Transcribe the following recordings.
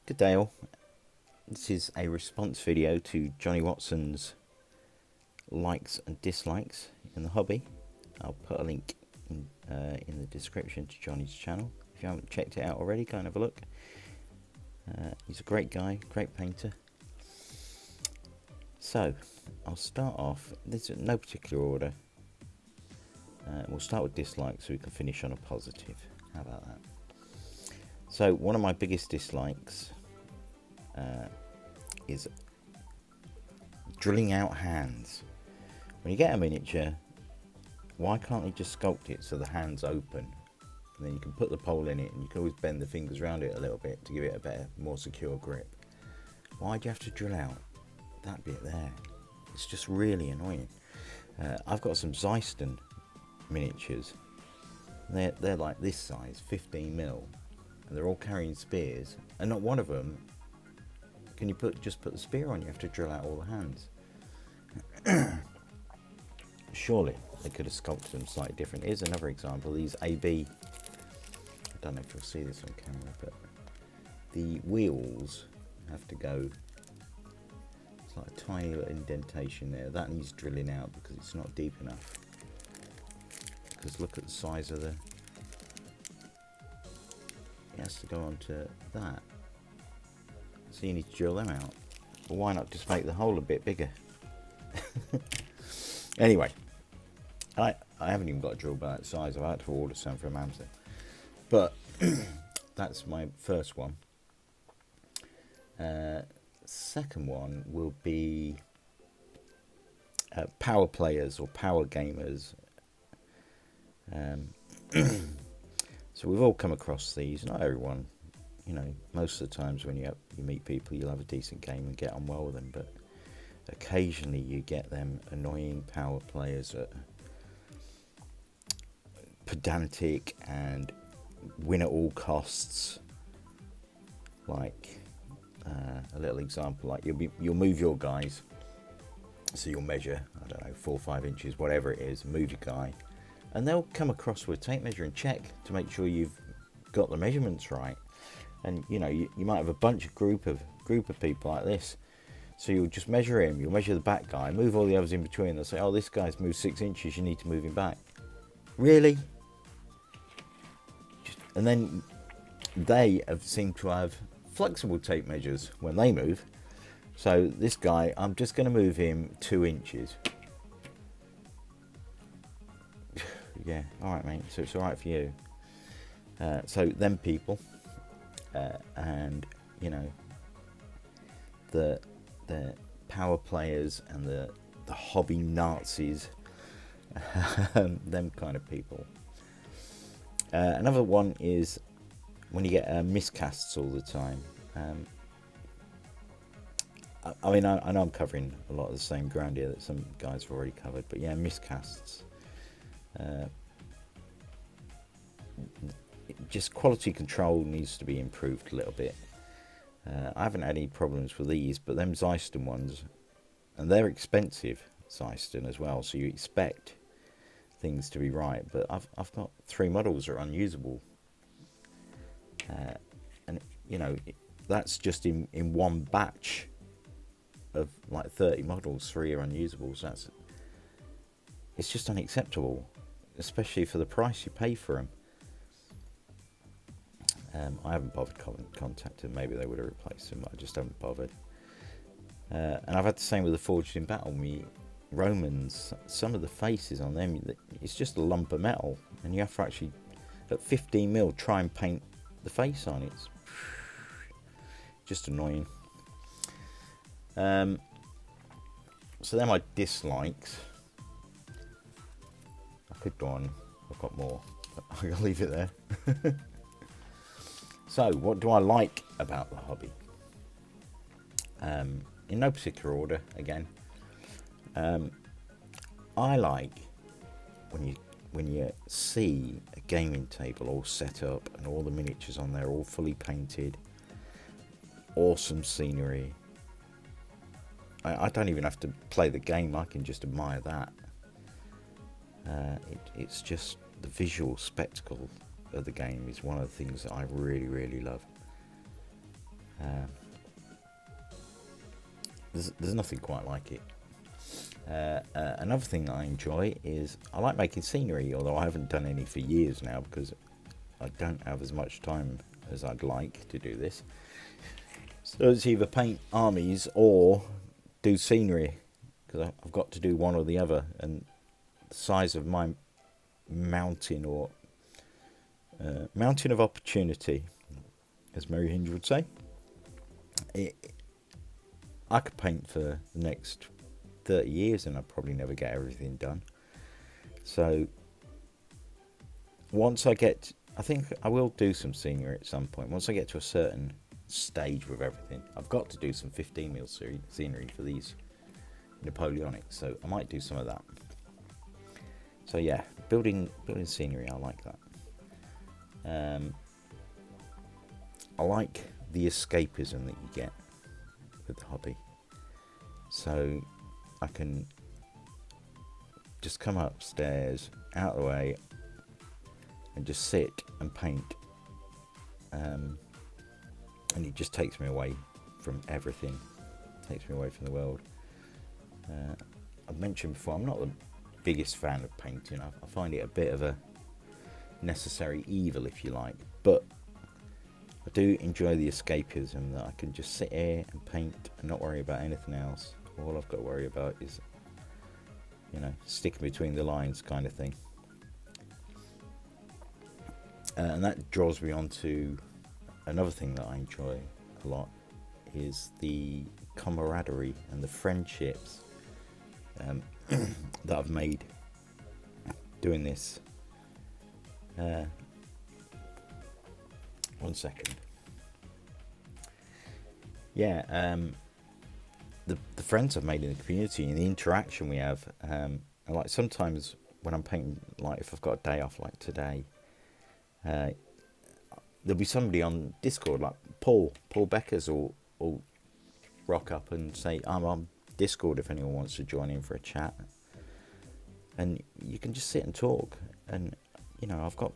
Good day all. This is a response video to Johnny Watson's likes and dislikes in the hobby. I'll put a link in the description to Johnny's channel. If you haven't checked it out already, go and have a look. He's a great guy, great painter. So, I'll start off, this is in no particular order. We'll start with dislikes so we can finish on a positive. How about that? So, one of my biggest dislikes is drilling out hands. When you get a miniature, why can't you just sculpt it so the hand's open? And then you can put the pole in it and you can always bend the fingers around it a little bit to give it a better, more secure grip. Why do you have to drill out that bit there? It's just really annoying. I've got some Zeiston miniatures. They're like this size, 15mm, and they're all carrying spears, and not one of them can you just put the spear on. You have to drill out all the hands. Surely they could have sculpted them slightly different. Here's another example. These AB, I don't know if you'll see this on camera, but the wheels have to go. It's like a tiny little indentation there. That needs drilling out because it's not deep enough. Because look at the size of the. It has to go onto that. So you need to drill them out. Well, why not just make the hole a bit bigger? Anyway, I haven't even got a drill by that size. I've had to order some from Amazon. But that's my first one. Second one will be power players or power gamers. So we've all come across these. Not everyone. You know, most of the times when you meet people, you'll have a decent game and get on well with them, but occasionally you get them annoying power players that are pedantic and win at all costs. Like a little example, like you'll move your guys, so you'll measure, I don't know, 4 or 5 inches, whatever it is, move your guy, and they'll come across with a tape measure and check to make sure you've got the measurements right. And you know, you might have a group of people like this. So you'll just measure him, you'll measure the back guy, move all the others in between. They'll say, oh, this guy's moved 6 inches, you need to move him back. Really? And then they seem to have flexible tape measures when they move. So this guy, I'm just going to move him 2 inches. Yeah, alright mate, so it's alright for you. So them people, and you know, the power players and the hobby Nazis, them kind of people. Another one is when you get miscasts all the time. I mean, I know I'm covering a lot of the same ground here that some guys have already covered, but yeah, miscasts. Just quality control needs to be improved a little bit. I haven't had any problems with these, but them Zeiston ones, and they're expensive, Zeiston as well, so you expect things to be right, but I've got 3 models that are unusable. And you know, that's just in one batch of like 30 models, 3 are unusable, so it's just unacceptable, especially for the price you pay for them. I haven't bothered contacting them. Maybe they would have replaced them, but I just haven't bothered. And I've had the same with the Forged in Battle. Me Romans, some of the faces on them, it's just a lump of metal, and you have to actually, at 15mm, try and paint the face on it. It's just annoying. So they're my dislikes. I could go on, I've got more, but I'll leave it there. So, what do I like about the hobby? In no particular order, again. I like when you see a gaming table all set up and all the miniatures on there, all fully painted, awesome scenery. I don't even have to play the game, I can just admire that. It's just the visual spectacle of the game is one of the things that I really, really love. There's nothing quite like it. Another thing that I enjoy is I like making scenery, although I haven't done any for years now because I don't have as much time as I'd like to do this. So it's either paint armies or do scenery, because I've got to do one or the other, and the size of my mountain, or mountain of opportunity, as Mary Hinge would say, I could paint for the next 30 years and I'd probably never get everything done. So once I think I will do some scenery at some point. Once I get to a certain stage with everything, I've got to do some 15mm scenery for these Napoleonics, so I might do some of that. So yeah, building scenery, I like that. I like the escapism that you get with the hobby. So I can just come upstairs, out of the way, and just sit and paint. And it just takes me away from everything. Takes me away from the world. I've mentioned before, I'm not the biggest fan of painting. I find it a bit of a necessary evil, if you like. But I do enjoy the escapism that I can just sit here and paint and not worry about anything else. All I've got to worry about is, sticking between the lines kind of thing. And that draws me on to another thing that I enjoy a lot, is the camaraderie and the friendships that I've made doing this. One second. Yeah, the friends I've made in the community and the interaction we have. Like sometimes when I'm painting, like if I've got a day off like today, there'll be somebody on Discord, like Paul Beckers will rock up and say, I'm on Discord if anyone wants to join in for a chat. And you can just sit and talk. And, I've got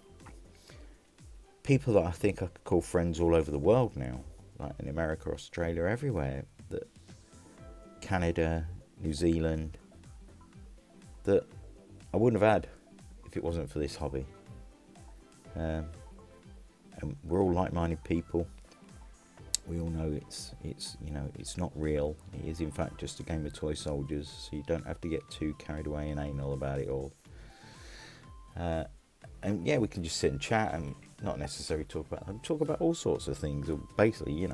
people that I think I could call friends all over the world now, like in America, Australia, everywhere, that Canada, New Zealand, that I wouldn't have had if it wasn't for this hobby. And we're all like-minded people. We all know it's not real. It is in fact just a game of toy soldiers, so you don't have to get too carried away and anal about it all. And yeah, we can just sit and chat and not necessarily talk about all sorts of things, or basically,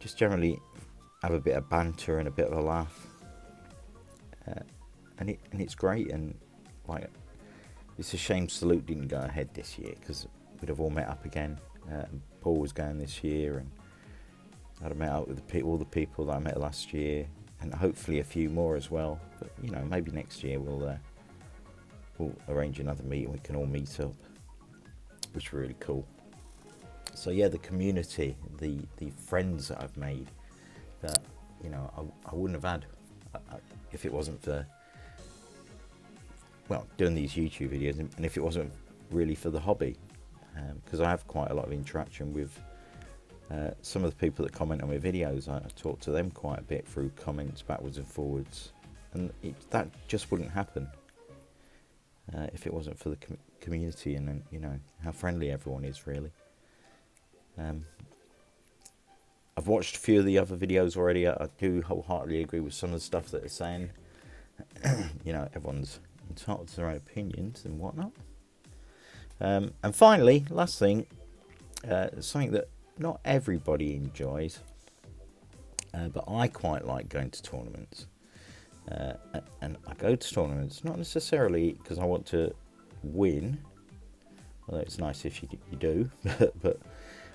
just generally have a bit of banter and a bit of a laugh. And it's great. And like, it's a shame Salute didn't go ahead this year, because we'd have all met up again. Paul was going this year, and I'd have met up with all the people that I met last year, and hopefully a few more as well. But maybe next year we'll arrange another meeting. We can all meet up, which is really cool. So yeah, the community, the friends that I've made, that I wouldn't have had if it wasn't for doing these YouTube videos, and if it wasn't really for the hobby. Because I have quite a lot of interaction with some of the people that comment on my videos. I talk to them quite a bit through comments backwards and forwards, and that just wouldn't happen if it wasn't for the community, and how friendly everyone is, really. I've watched a few of the other videos already. I do wholeheartedly agree with some of the stuff that they're saying. Everyone's entitled to their own opinions and whatnot. And finally, last thing, something that not everybody enjoys, but I quite like going to tournaments. And I go to tournaments not necessarily because I want to win, although it's nice if you do, but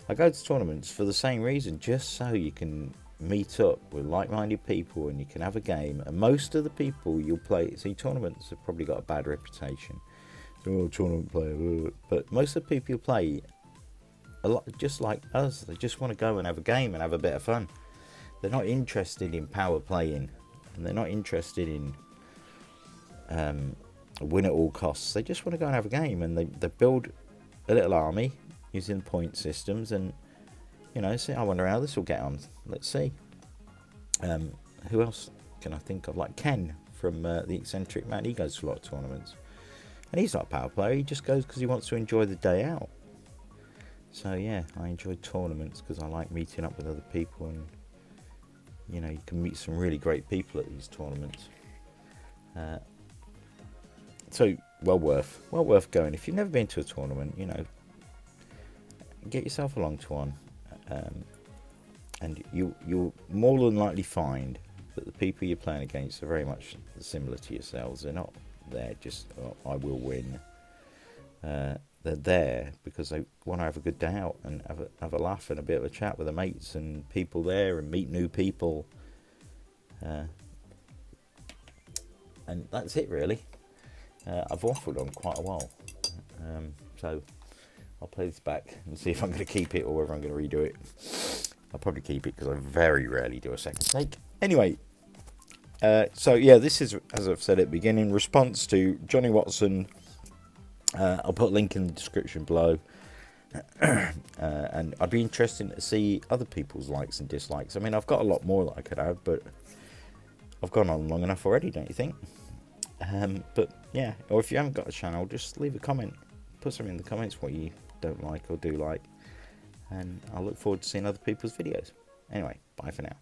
I go to tournaments for the same reason, just so you can meet up with like-minded people and you can have a game. And most of the people you'll play, see, tournaments have probably got a bad reputation. Tournament player, but most of the people you play a lot just like us. They just want to go and have a game and have a bit of fun. They're not interested in power playing, and they're not interested in win at all costs. They just want to go and have a game, and they build a little army using point systems, and you know, see, I wonder how this will get on. Let's see. Who else can I think of? Like Ken from the Eccentric Man. He goes to a lot of tournaments, and he's not a power player. He just goes because he wants to enjoy the day out. So yeah, I enjoy tournaments because I like meeting up with other people, and you know, you can meet some really great people at these tournaments. So well worth going. If you've never been to a tournament, you know, get yourself along to one, and you'll more than likely find that the people you're playing against are very much similar to yourselves. They're not there just, oh, I will win. They're there because they want to have a good day out and have a laugh and a bit of a chat with their mates and people there and meet new people. And that's it really. I've waffled on quite a while, so I'll play this back and see if I'm going to keep it or whether I'm going to redo it. I'll probably keep it because I very rarely do a second take. Anyway, so yeah, this is, as I've said at the beginning, response to Johnny Watson. I'll put a link in the description below. And I'd be interested to see other people's likes and dislikes. I mean, I've got a lot more that I could add, but I've gone on long enough already, don't you think? But yeah, or if you haven't got a channel, just leave a comment. Put something in the comments what you don't like or do like. And I'll look forward to seeing other people's videos. Anyway, bye for now.